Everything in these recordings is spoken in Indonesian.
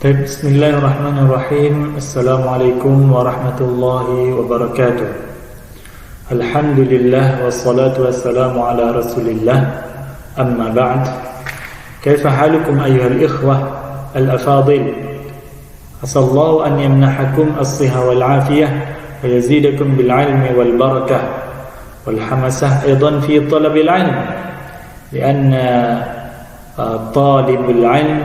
بسم الله الرحمن الرحيم. السلام عليكم ورحمة الله وبركاته. الحمد لله والصلاة والسلام على رسول الله. أما بعد، كيف حالكم أيها الإخوة الأفاضل؟ أسأل الله أن يمنحكم الصحة والعافية ويزيدكم بالعلم والبركة والحماسة أيضا في طلب العلم، لأن طالب العلم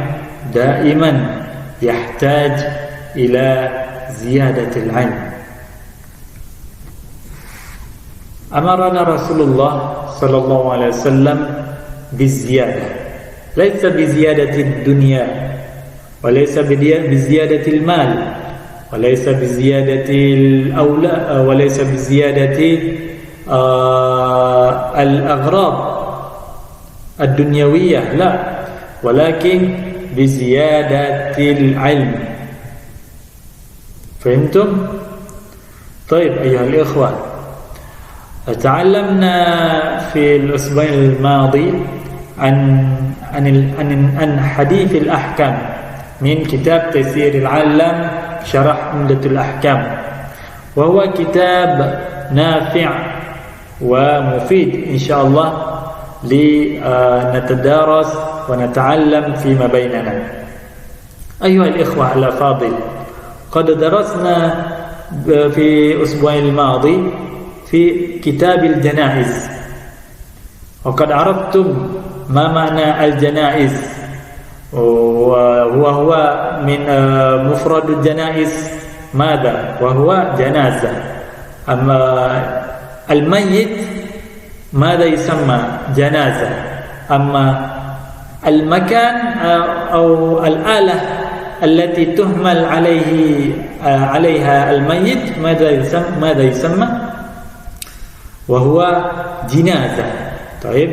دائما يحتاج إلى زيادة العلم. أمرنا رسول الله صلى الله عليه وسلم بالزيادة، ليس بزيادة الدنيا، وليس بزيادة المال، وليس بزيادة الأولاد، وليس بزيادة الأغراض الدنيوية، لا، ولكن بزيادة العلم. فهمتم؟ طيب أيها الإخوة، تعلمنا في الأسبوع الماضي عن حديث الأحكام من كتاب تيسير العلم شرح عمدة الأحكام، وهو كتاب نافع ومفيد إن شاء الله لنتدارس ونتعلم فيما بيننا. أيها الإخوة الأفاضل، قد درسنا في الأسبوع الماضي في كتاب الجنائز، وقد عرفتم ما معنى الجنائز، وهو من مفرد الجنائز ماذا؟ وهو جنازة. أما الميت ماذا يسمى؟ جنازة. أما المكان أو الآلة التي تهمل عليها الميت ماذا يسمى؟ وهو جنازة. طيب،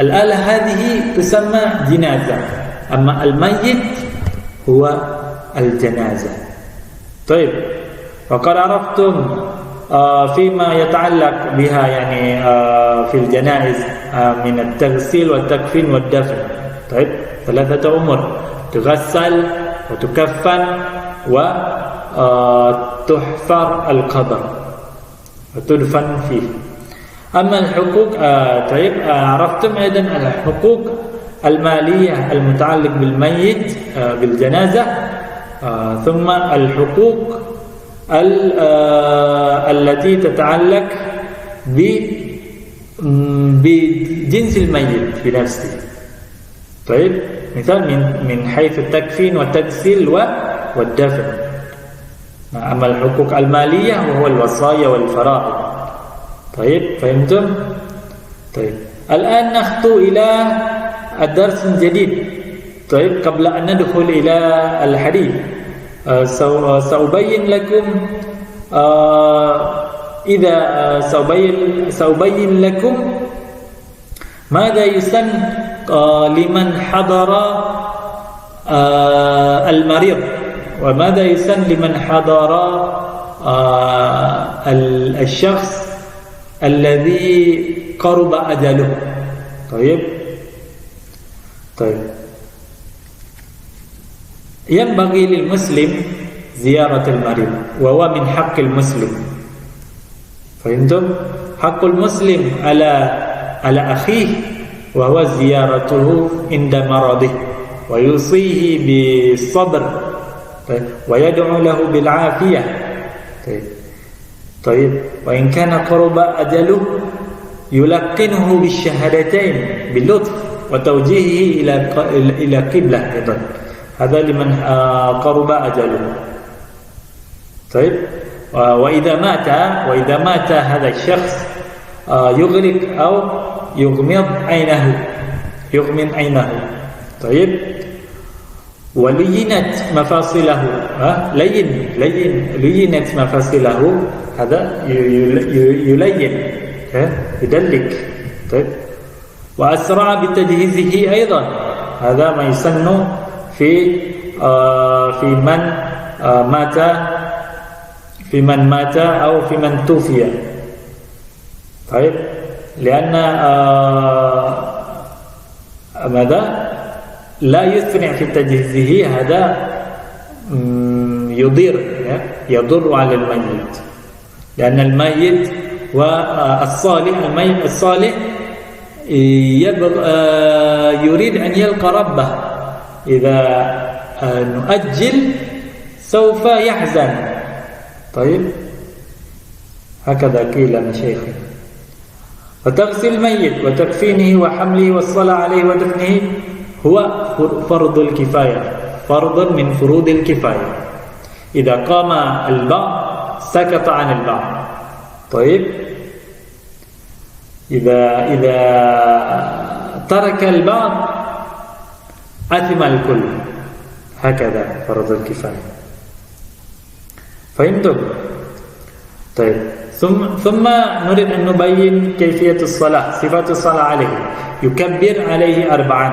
الآلة هذه تسمى جنازة، أما الميت هو الجنازة. طيب، وقد عرفتم فيما يتعلق بها يعني في الجنائز من التغسيل والتكفين والدفن. طيب، ثلاثة أمور: تغسل وتكفن وتحفر القبر وتدفن فيه. أما الحقوق، طيب، عرفتم أيضا الحقوق المالية المتعلق بالميت بالجنازة، ثم الحقوق التي تتعلق بجنس الميت في نفسه. طيب، مثال من حيث التكفين والتغسيل والدفن. أما الحقوق المالية وهو الوصايا والفرائض. طيب، فهمتم؟ طيب، الآن نخطو إلى الدرس الجديد. طيب، قبل أن ندخل إلى الحديث سأبين لكم سأبين لكم ماذا يسن لمن حضر المريض، وماذا يسن لمن حضر الشخص الذي قرب أجله. طيب، ينبغي للمسلم زيارة المريض، وهو من حق المسلم. فهمتم؟ حق المسلم على أخيه وهو زيارته عند مرضه، ويوصيه بالصبر، ويدعو له بالعافية. طيب، وإن كان قرب أجله يلقنه بالشهادتين باللطف وتوجيهه إلى قبلة أيضا. هذا لمن قرب أجله. طيب، وإذا مات هذا الشخص يغرق أو يغمض عينه. طيب، ولينت مفاصله، لينت مفاصله، هذا يلين، يدلك. طيب، وأسرع بتجهيزه أيضا، هذا ما يسن في من مات أو في من توفي. طيب، لأن ماذا؟ لا يسرع في تجهيزه هذا يضر يضر على الميت، لأن الميت والصالح الميت الصالح يريد أن يلقى ربه، إذا نؤجل سوف يحزن. طيب هكذا قيل مشايخنا. وتغسيل الميت وتكفينه وحمله والصلاة عليه ودفنه هو فرض الكفاية، فرض من فروض الكفاية. إذا قام البعض سكت عن البعض. طيب إذا ترك البعض أثم الكل. هكذا فرض الكفاية. فهمتم؟ طيب ثم نريد أن نبين كيفية الصلاة، صفات الصلاة عليه. يكبر عليه 4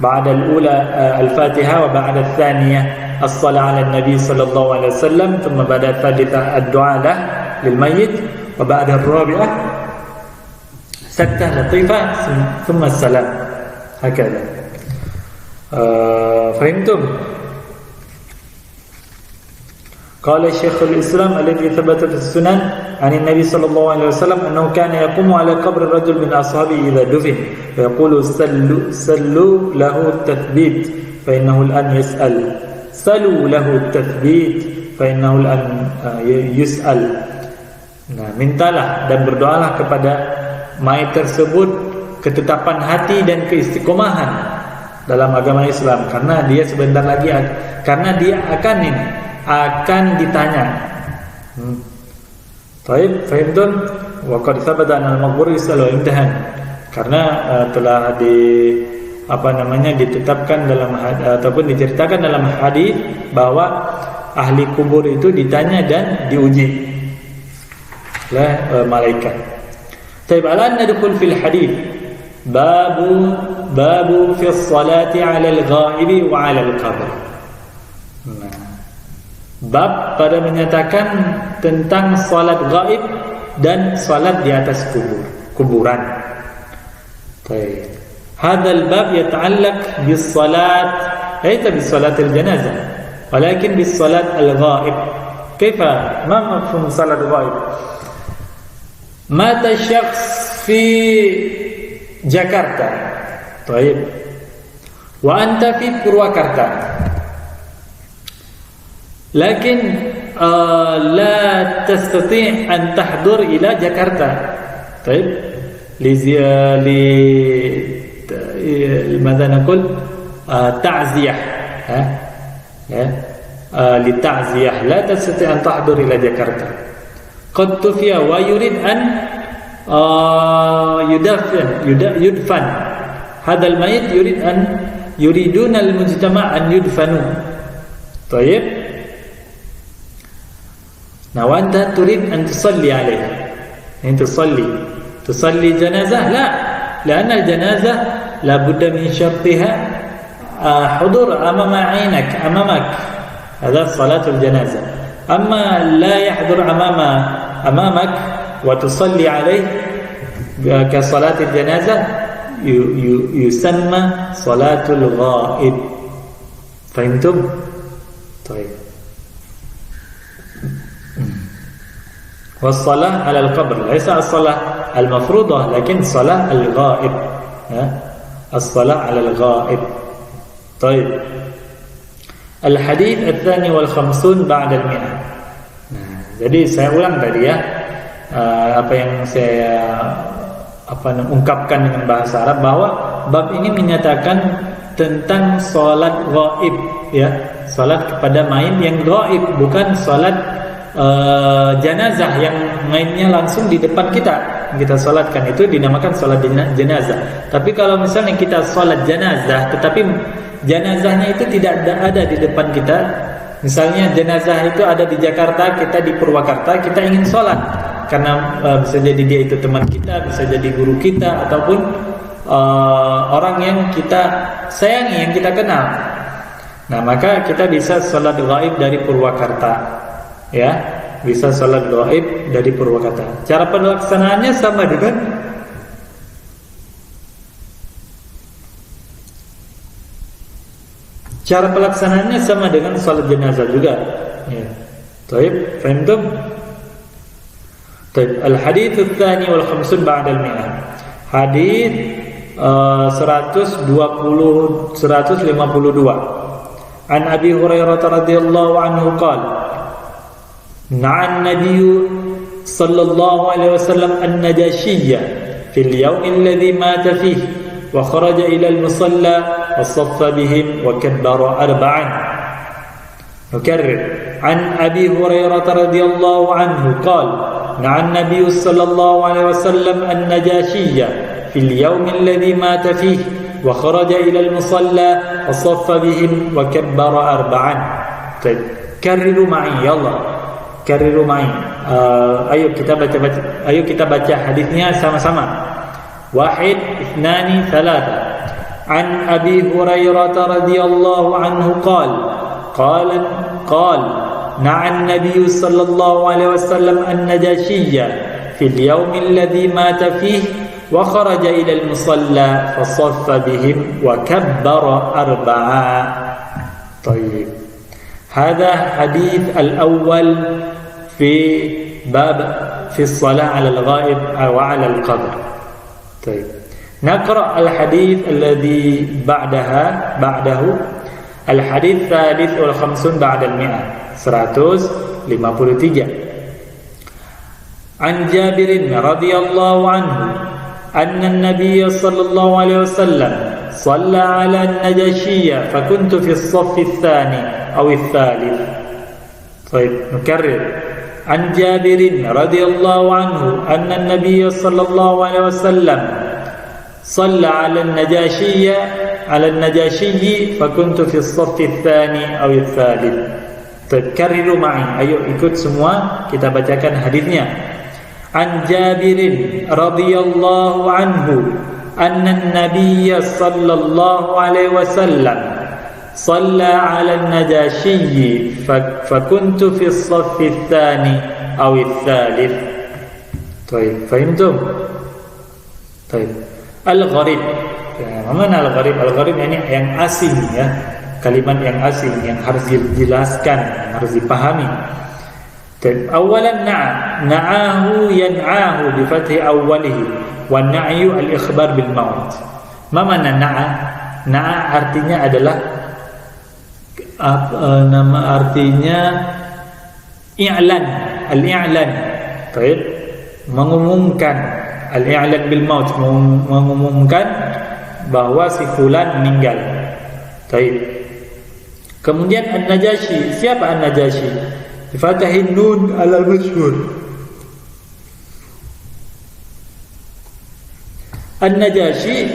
بعد الأولى الفاتحة، وبعد الثانية الصلاة على النبي صلى الله عليه وسلم، ثم بعد الثالثة الدعاء له للميت، وبعد الرابعة سكتة لطيفة ثم السلام. هكذا. فهمتم؟ قال الشيخ الإسلام الذي ثبت في السنن عن النبي صلى الله عليه وسلم أنه كان يقوم على قبر الرجل من أصحابه إذا دفن ويقول سلوا له التثبيت فإنه الآن يسأل، سلوا له التثبيت فإنه الآن يسأل. Nah, mintalah dan berdoalah kepada mayat tersebut ketetapan hati dan keistiqomahan dalam agama Islam, karena dia sebentar lagi akan ditanya. Taib, fahimtum? Wa qad thabata anna al-maqbur yus'alu imtihan. Karena telah ditetapkan dalam ataupun diceritakan dalam hadis bahwa ahli kubur itu ditanya dan diuji oleh malaikat. Taib, alan nadkhul fil hadis babu fi sholati 'ala al-ghaibi wa 'ala al-qabr. Bab pada menyatakan tentang salat gaib dan salat di atas kuburan. Baik. Hadzal bab yata'allaq bis salat, laisa bis salat al janazah, walakin bis salat al ghaib. Kaifa ma mafhum salat ghaib? Mata syakhs fi Jakarta. Baik. Wa anta fi Purwakarta. لكن لا تستطيع أن تحضر إلى جاكرتا. طيب ماذا نقول تعزية للتعزية لا تستطيع أن تحضر إلى جاكرتا. قد توفي ويريد أن يدفن هذا الميت، يريدون المجتمع أن يدفنوا. طيب Nah, وأنت تريد أن تصلي عليه، أن تصلي جنازة؟ لا، لأن الجنازة لابد من شرطها حضور أمامك، هذا صلاة الجنازة. أما لا يحضر أمامك وتصلي عليه كصلاة الجنازة يسمى صلاة الغائب. فهمتم؟ طيب. والصلاة على القبر ليس الصلاة المفروضة، لكن الصلاة الغائب، الصلاة على الغائب. طيب. الحديث الثاني والخمسون بعد المئة. Jadi saya ulang tadi ya, apa yang saya ungkapkan dengan bahasa Arab, bahwa bab ini menyatakan tentang salat ghaib, ya, salat kepada mayit yang ghaib, bukan salat jenazah yang mainnya langsung di depan kita salatkan, itu dinamakan salat jenazah. Tapi kalau misalnya kita salat jenazah tetapi jenazahnya itu tidak ada di depan kita, misalnya jenazah itu ada di Jakarta, kita di Purwakarta, kita ingin salat karena bisa jadi dia itu teman kita, bisa jadi guru kita, ataupun orang yang kita sayangi, yang kita kenal. Nah, maka kita bisa salat gaib dari Purwakarta. Ya, bisa salat gaib dari Purwakarta. Cara pelaksanaannya sama dengan cara pelaksanaannya sama dengan salat jenazah juga. Ya. Baik, fahimtum? Baik, al-hadits ats-tsani wal 50 ba'da al-mi'ah. Hadis 152. An Abi Hurairah radhiyallahu anhu qala na'an nabiyyu sallallahu alaihi wasallam an-najashiyya fil yawm alladhi mata fihi wa kharaja ila al-musalla wa saffa bihim wa kabbara arba'an. Nukarrir an Abi Hurairah radhiyallahu anhu qala na'an nabiyyu sallallahu alaihi wasallam an-najashiyya في اليوم الذي مات فيه وخرج إلى المصلى وصف بهم وكبر أربعا. طيب كرروا معي يلا كرروا معي. Ayo kita baca hadisnya sama-sama. 1 2 3. An Abi Hurairah radhiyallahu anhu qala نعى النبي صلى الله عليه وسلم النجاشية في اليوم الذي مات فيه وخرج إلى المصلى فصف بهم وكبر أربعا. طيب هذا حديث الأول في باب في الصلاة على الغائب أو على القبر. طيب نقرأ الحديث الذي بعده الحديث الثالث والخمسون بعد المئة 153. عن جابر رضي الله عنه أن النبي صلى الله عليه وسلم صلى على النجاشية فكنت في الصف الثاني أو الثالث. طيب نكرر. عن جابر رضي الله عنه أن النبي صلى الله عليه وسلم صلى على النجاشي فكنت في الصف الثاني أو الثالث. طيب كرروا معي. Ayo ikut semua kita bacakan hadisnya. عن جابر رضي الله عنه أن النبي صلى الله عليه وسلم صلى على النجاشي فكنت في الصف الثاني أو الثالث. طيب فهمتم؟ طيب الغريب. Mana al-gharib? Al-gharib ini yang asing ya. Kalimat yang asing yang harus dijelaskan, harus dipahami. أولا نعاه ينعاه بفتح أوله والنعي الإخبار بالموت. ما معنى نعى؟ نعى artinya adalah nama artinya i'lan, al-i'lan. Baik, mengumumkan, al-i'lan bil maut, mengumumkan bahwa si fulan meninggal. Baik. Kemudian an-najashi, siapa an-najashi? Fatahin nun alal masyhur. An-Najashi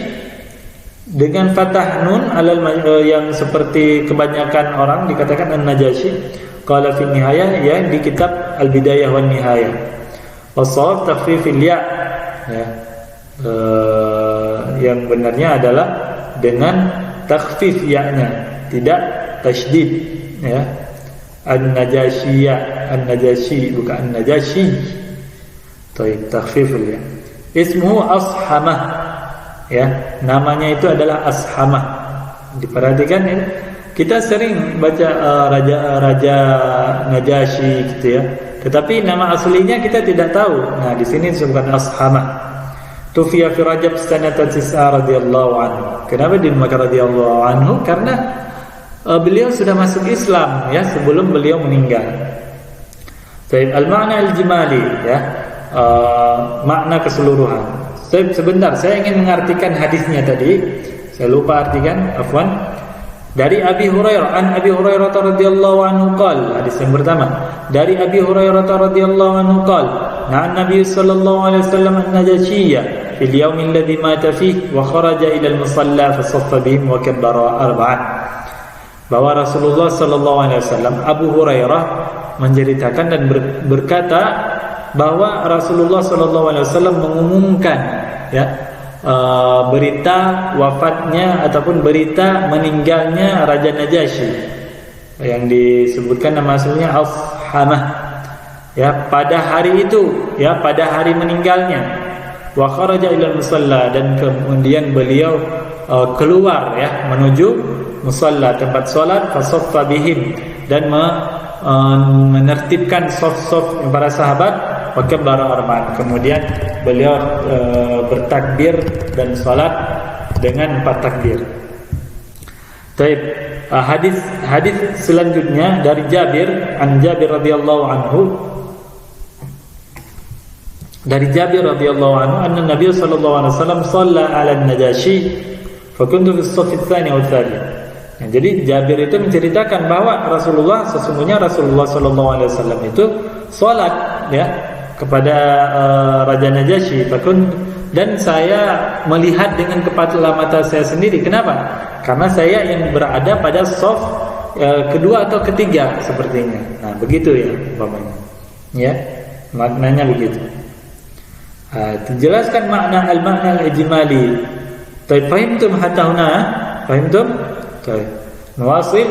dengan fathah nun alal yang seperti kebanyakan orang dikatakan An-Najashi. Qala fi nihayah, ya, di kitab Al-Bidayah wan Nihayah. Wasawab takhfifil ya. Yang benarnya adalah dengan takhfif ya-nya, tidak tasydid, ya. An-Najashi bukan An-Najashi. Baik, takhfiful ya. Ismuhu Ashamah. Ya, namanya itu adalah Ashamah. Diperhatikan ya. Kita sering baca raja Najashi gitu ya. Tetapi nama aslinya kita tidak tahu. Nah, di sini disebutkan Ashamah. Tufiya fi Rajab sanata 9 radhiyallahu anhu. Kenapa dinamakan radhiyallahu anhu? Karena beliau sudah masuk Islam ya sebelum beliau meninggal. Baik, al-ma'na al-jimali ya, makna keseluruhan. Sebentar, saya ingin mengartikan hadisnya tadi. Saya lupa artikan, afwan. Dari Abi Hurairah, an Abi Hurairah radhiyallahu anhu qala, hadis yang pertama. Dari Abi Hurairah radhiyallahu anhu qala, na'an Nabi sallallahu alaihi wasallam an-najashiyya fil yawm alladhi mata fihi wa kharaja ila al-musalla fa saffa bihim wa kabbara arba'an. Bahwa Rasulullah sallallahu alaihi wasallam, Abu Hurairah menceritakan dan berkata bahwa Rasulullah sallallahu alaihi wasallam mengumumkan ya berita wafatnya ataupun berita meninggalnya Raja Najasyi yang disebutkan nama aslinya Ashamah ya pada hari itu ya, pada hari meninggalnya. Wa kharaja ila musalla, dan kemudian beliau keluar ya menuju musalla, tempat solat, fasaffa bihim, dan menertibkan saf-saf para sahabat, wa kabbara arba'an, kemudian beliau bertakbir dan salat dengan 4 takbir. Baik, hadis selanjutnya dari Jabir, an Jabir radhiyallahu anhu, dari Jabir radhiyallahu anhu, anna Nabi sallallahu alaihi wasallam shalla 'ala an-Najashi fa kuntu fi as-saff ats-tsani wa ats-tsalits. Nah, jadi Jabir itu menceritakan bahwa sesungguhnya Rasulullah sallallahu alaihi wasallam itu salat ya kepada Raja Najasyi, dan saya melihat dengan kepala mata saya sendiri. Kenapa? Karena saya yang berada pada shaf kedua atau ketiga sepertinya. Nah, begitu ya umpamanya. Ya, maknanya begitu. Dijelaskan makna al-makna al-ijmali. Fahimtum hatta huna? Fahimtum? Nawasil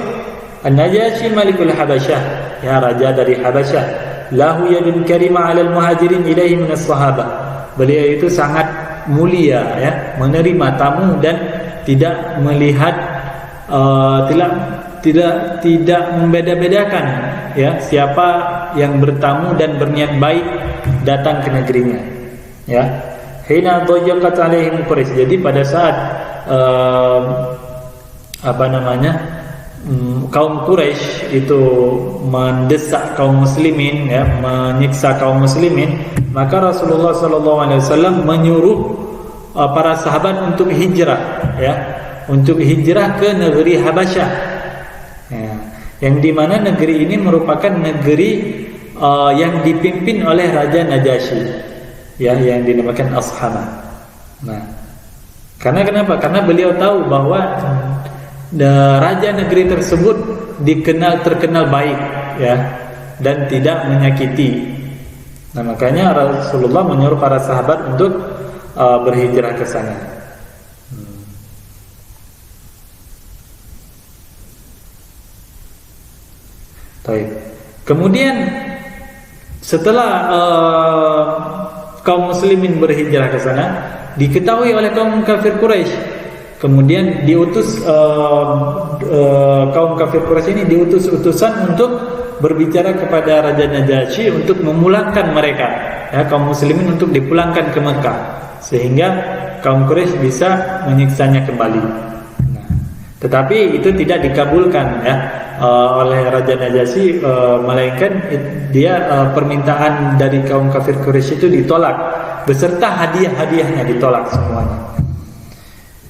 An-Najashi Malikul Habasyah, ya raja dari Habasyah, lahu yadun karimah 'alal muhajirin ilaihi minas sahabah. Beliau itu sangat mulia ya, menerima tamu dan tidak melihat tidak membeda-bedakan ya siapa yang bertamu dan berniat baik datang ke negerinya. Ya. Hina dhayyaqat 'alaihim Quraisy. Jadi pada saat kaum Quraisy itu mendesak kaum muslimin ya, menyiksa kaum muslimin, maka Rasulullah SAW menyuruh para sahabat untuk hijrah ya, untuk hijrah ke negeri Habasyah ya, yang dimana negeri ini merupakan negeri yang dipimpin oleh Raja Najasyi ya, yang dinamakan Ashama. Nah, karena kenapa? Karena beliau tahu bahwa raja negeri tersebut terkenal baik ya, dan tidak menyakiti. Nah, makanya Rasulullah menyuruh para sahabat untuk berhijrah ke sana. Baik. Kemudian setelah kaum muslimin berhijrah ke sana, diketahui oleh kaum kafir Quraisy. Kemudian diutus kaum kafir Quraisy ini diutus utusan untuk berbicara kepada Raja Najasyi untuk memulangkan mereka ya, kaum muslimin untuk dipulangkan ke Mekah, sehingga kaum Quraisy bisa menyiksanya kembali. Nah, tetapi itu tidak dikabulkan ya oleh Raja Najasyi, melainkan dia permintaan dari kaum kafir Quraisy itu ditolak beserta hadiah-hadiahnya, ditolak semuanya.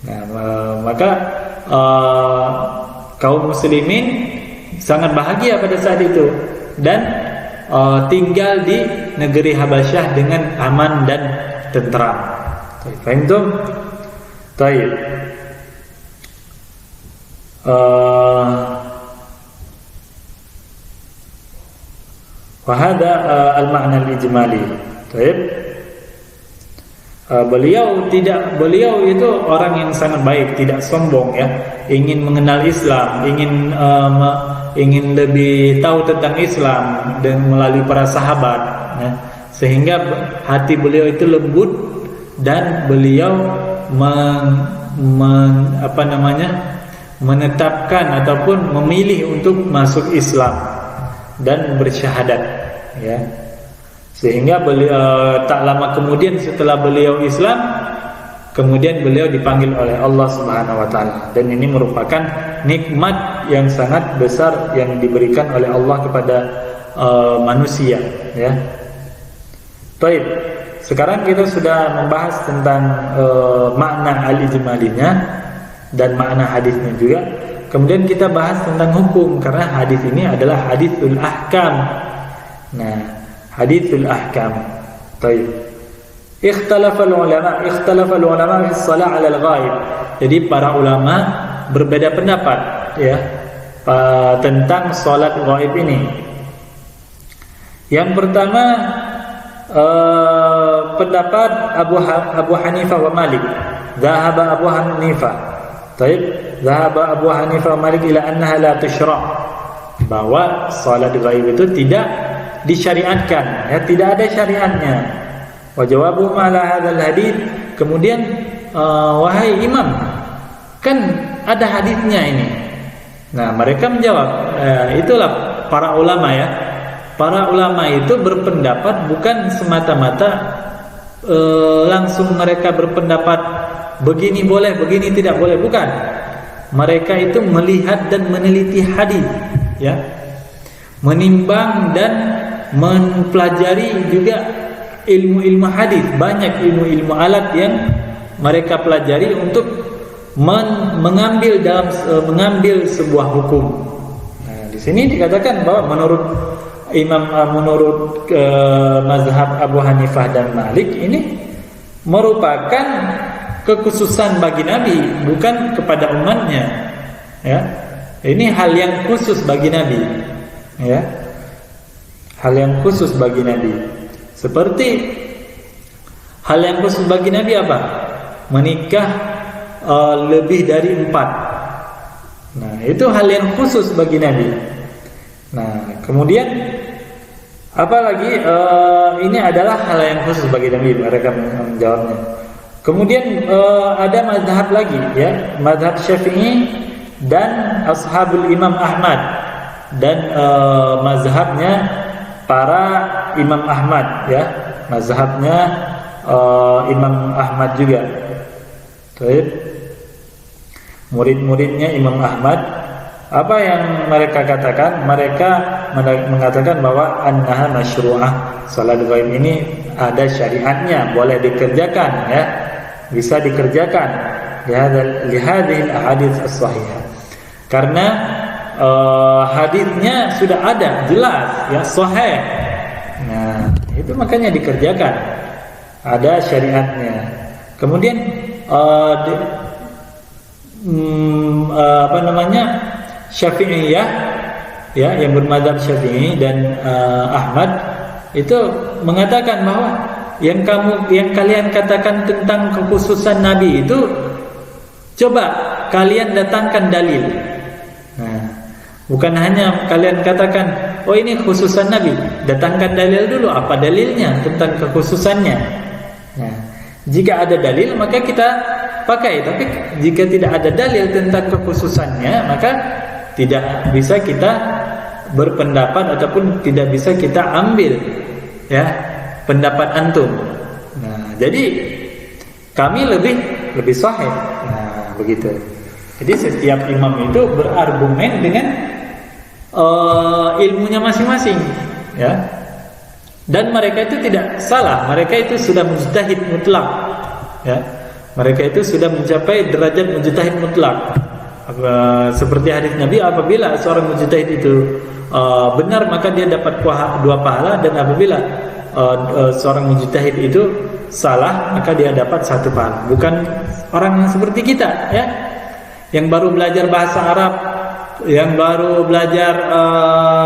Nah, maka kaum muslimin sangat bahagia pada saat itu dan tinggal di negeri Habasyah dengan aman dan tentram. Fahimtum? Baik. Wa hadha al-ma'na al-ijmali. Baik. Beliau itu orang yang sangat baik, tidak sombong ya, ingin mengenal Islam, ingin lebih tahu tentang Islam dan melalui para sahabat ya. Sehingga hati beliau itu lembut dan beliau menetapkan ataupun memilih untuk masuk Islam dan bersyahadat ya. Sehingga beliau tak lama kemudian setelah beliau Islam, kemudian beliau dipanggil oleh Allah Subhanahu wa taala, dan ini merupakan nikmat yang sangat besar yang diberikan oleh Allah kepada manusia ya. Baik, sekarang kita sudah membahas tentang makna al-ijmalinya dan makna hadisnya juga. Kemudian kita bahas tentang hukum, karena hadis ini adalah haditsul ahkam. Nah, haditsul ahkam. Baik. Ikhtalafa ulama fi shalah 'ala al-ghaib. Jadi para ulama berbeda pendapat ya tentang salat ghaib ini. Yang pertama pendapat Abu Hanifah wa Malik. Dhahaba Abu Hanifah. Baik, dhahaba Abu Hanifah wa Malik ila annaha la tusyra'. Bahwa salat ghaib itu tidak disyariatkan ya, tidak ada syariatnya. Wa jawabuhum ala hadzal hadits, kemudian wahai imam, kan ada hadisnya ini Nah, mereka menjawab, itulah para ulama ya. Para ulama itu berpendapat bukan semata-mata langsung mereka berpendapat begini boleh, begini tidak boleh, bukan. Mereka itu melihat dan meneliti hadis, ya, menimbang dan mempelajari juga ilmu-ilmu hadis. Banyak ilmu-ilmu alat yang mereka pelajari untuk mengambil mengambil sebuah hukum. Nah, di sini dikatakan bahwa menurut mazhab Abu Hanifah dan Malik ini merupakan kekhususan bagi Nabi, bukan kepada umatnya, ya. Ini hal yang khusus bagi Nabi, ya. Hal yang khusus bagi Nabi. Seperti hal yang khusus bagi Nabi apa? Menikah lebih dari 4. Nah, itu hal yang khusus bagi Nabi. Nah, kemudian apalagi ini adalah hal yang khusus bagi Nabi, mereka menjawabnya. Kemudian ada mazhab lagi, ya, mazhab Syafi'i dan ashabul Imam Ahmad, dan mazhabnya para Imam Ahmad, ya, mazhabnya Imam Ahmad juga. Baik. Murid-muridnya Imam Ahmad, apa yang mereka katakan? Mereka mengatakan bahwa annaha masyru'ah, salat ghaib ini ada syariatnya, boleh dikerjakan, ya, bisa dikerjakan. Lihadhil ahadits as-sahihah, karena hadisnya sudah ada jelas, ya, sahih. Nah, itu makanya dikerjakan, ada syariatnya. Kemudian Syafi'iyah, ya, yang bermadzhab Syafi'i dan Ahmad itu mengatakan bahwa yang kalian katakan tentang kekhususan Nabi itu, coba kalian datangkan dalil. Nah, bukan hanya kalian katakan, oh ini khususan Nabi, datangkan dalil dulu, apa dalilnya tentang kekhususannya. Nah, jika ada dalil maka kita pakai, tapi jika tidak ada dalil tentang kekhususannya maka tidak bisa kita berpendapat ataupun tidak bisa kita ambil, ya, pendapat antum. Nah, jadi kami lebih sahih. Nah, begitu. Jadi setiap imam itu berargumen dengan ilmunya masing-masing, ya. Dan mereka itu tidak salah, mereka itu sudah mujtahid mutlak, ya. Mereka itu sudah mencapai derajat mujtahid mutlak. Seperti hadis Nabi, apabila seorang mujtahid itu benar maka dia dapat 2 pahala, dan apabila seorang mujtahid itu salah maka dia dapat 1 pahala. Bukan orang yang seperti kita, ya, yang baru belajar bahasa Arab, yang baru belajar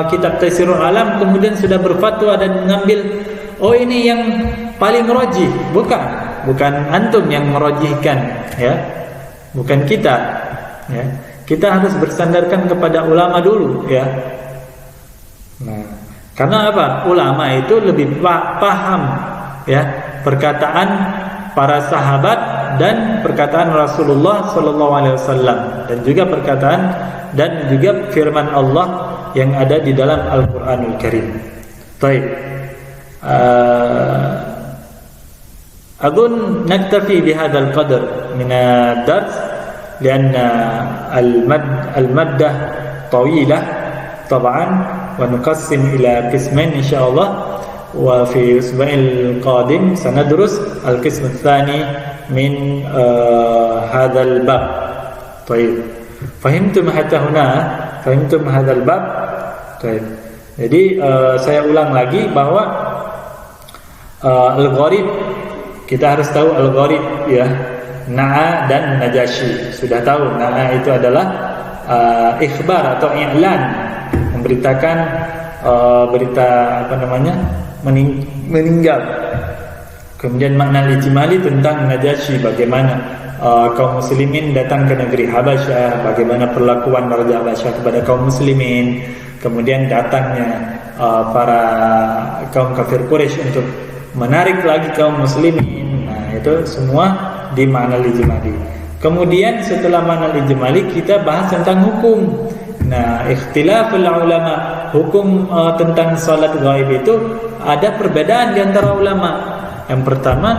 kitab Taisirul Alam, kemudian sudah berfatwa dan mengambil, oh ini yang paling rajih. Bukan antum yang merajihkan, ya, bukan kita, ya. Kita harus bersandarkan kepada ulama dulu, ya. Nah, karena apa? Ulama itu lebih paham, ya, perkataan para sahabat dan perkataan Rasulullah SAW, dan juga perkataan dan juga firman Allah yang ada di dalam Al-Qur'anul Karim. Baik. أظن نكتفي بهذا القدر من الدرس لأن المادة طويلة طبعا، ونقسم إلى قسمين إن شاء الله، وفي الأسبوع القادم سندرس القسم الثاني من هذا الباب. طيب، فهمتم حتى هنا؟ فهمتم هذا الباب؟ طيب. Jadi saya ulang lagi bahwa al-gharib, kita harus tahu al-gharib, ya, Na'a dan Najasyi. Sudah tahu Na'a itu adalah ikhbar atau i'lan, memberitakan berita meninggal. Kemudian makna ijmali tentang Najasyi, bagaimana kaum muslimin datang ke negeri Habasyah, bagaimana perlakuan Raja Habasyah kepada kaum muslimin. Kemudian datangnya para kaum kafir Quraisy untuk menarik lagi kaum muslimin. Nah, itu semua di makna ijmali. Kemudian setelah makna ijmali kita bahas tentang hukum. Nah, ikhtilaful ulama, hukum tentang salat gaib itu ada perbedaan di antara ulama. Yang pertama,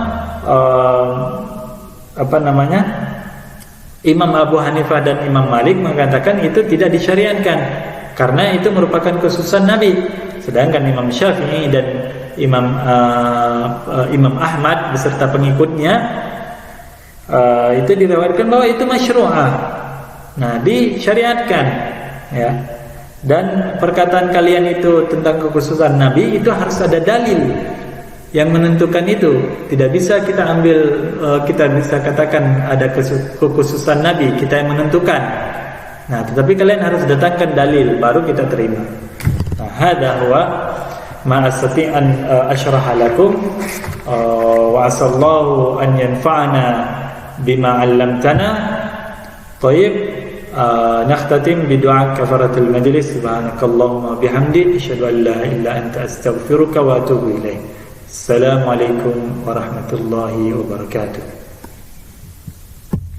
Imam Abu Hanifah dan Imam Malik mengatakan itu tidak disyariatkan karena itu merupakan khususan Nabi. Sedangkan Imam Syafi'i dan Imam Ahmad beserta pengikutnya itu diriwayatkan bahwa itu masyru'ah. Nah, disyariatkan, ya. Dan perkataan kalian itu tentang kekhususan Nabi itu harus ada dalil yang menentukan itu. Tidak bisa kita ambil, kita bisa katakan ada kekhususan Nabi, kita yang menentukan. Nah, tetapi kalian harus datangkan dalil baru kita terima. Nah, hadza huwa ma astati an ashraha lakum wa asallahu an yanfa'ana bima 'allamtana. Thayyib, nakhtatim bi du'a kafaratul majlis. Subhanakallahumma bihamdi asyhadu an la ilaha illa anta astaghfiruka wa atubu ilaik. Assalamualaikum warahmatullahi wabarakatuh.